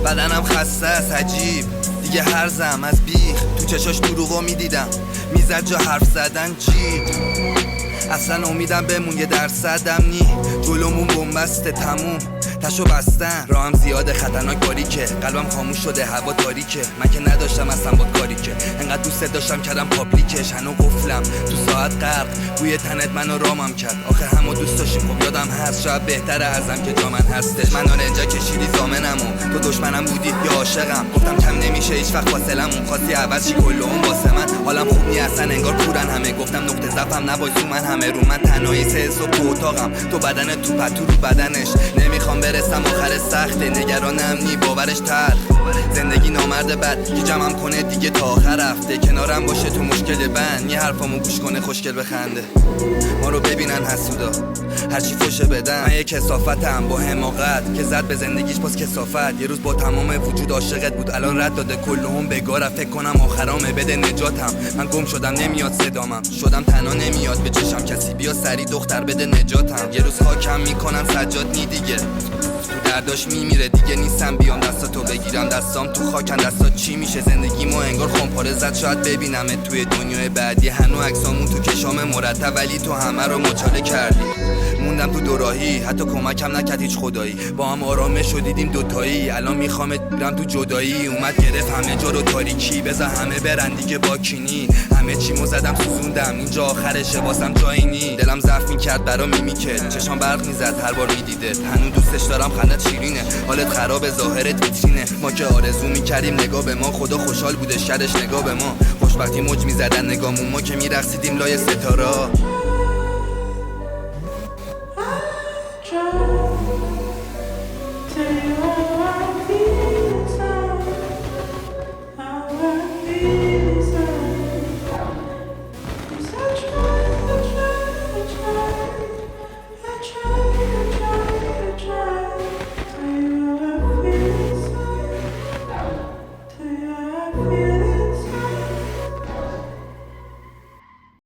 بدنم خسته است عجیب دیگه هرزم از بیخ تو چشاش دروغو میدیدم میزد جا حرف زدن جیب اصلا امیدم بمون یه درصدم نی جلومون بنبسته تموم تشو بستن راهم زیاده خطرناک باریکه قلبم خاموش شده هوا تاریکه من که نداشتم اصلا با کاری که انقدر دوست داشتم کردم پابلیکش هنو قفلم تو ساعت غرق بوی تنت منو رامم کرد آخه همو دوست داشتیم خب یادم هست شاید بهتره ازم که جا من هستش من اینجا کشیدی زامنمو تو دشمنم بودی یا عاشقم گفتم کم نمیشه هیچ وقت فاصلمون خواستی عوض چی کلهم واسه من حالم خوب نی اصلا انگار کورن همه گفتم نقطه ضعفم نباش من همه رو من تنهایی سه صبح تو اتاقم تو بدن تو پتو رو بدنش نمیخوام برسم آخر سخته نگرانم نی باورش تلخ زندگی نامرد بد که جمعم کنه دیگه تا آخر هفته کنارم باشه تو مشکل بند یه حرفامو گوش کنه خوشگل بخنده ما رو ببینن حسودا هرچی فوشه بدن من یه کثافتم با حماقت که زد به زندگیش باز کثافت یه روز با تمام وجود عاشقت بود الان رد داده کلهم بگاره فکر کنم آخرامه بده نجاتم من گم شدم نمیاد صدامم شدم تنها نمیاد به چشم کسی بیا سری دختر بده نجاتم یه روز خاکم میکنن سجاد نی دیگه تو درداش میمیره دیگه نیستم بیام دستاتو بگیرم دستام تو خاکن دستات چی میشه زندگیمو انگار خمپاره زد شاید ببینمت توی دنیای بعدی هنو عکسامون تو کشام مرتب ولی تو همه رو مچاله کردی موندم تو دوراهی حتی کمکم نکرد هیچ خدایی با هم آرامش شدیدیم دوتایی الان میخوامت برم تو جدایی اومد گرفت همه جا رو تاریکی بذار همه برن دیگه با کینی همه چیمو زدم سوزوندم اینجا آخرشه واسم جایی نی دلم ضعف میکرد برا میمیکت چشام برق میزد هر بار میدیدت هنوز دوستش دارم خندت شیرینه حالت خراب ظاهرت ویترینه ما که آرزو میکردیم نگاه به ما خدا خوشحال بوده شرش نگاه به ما خوشبختی موج میزدن نگامون ما که میرقصیدیم لای ستاره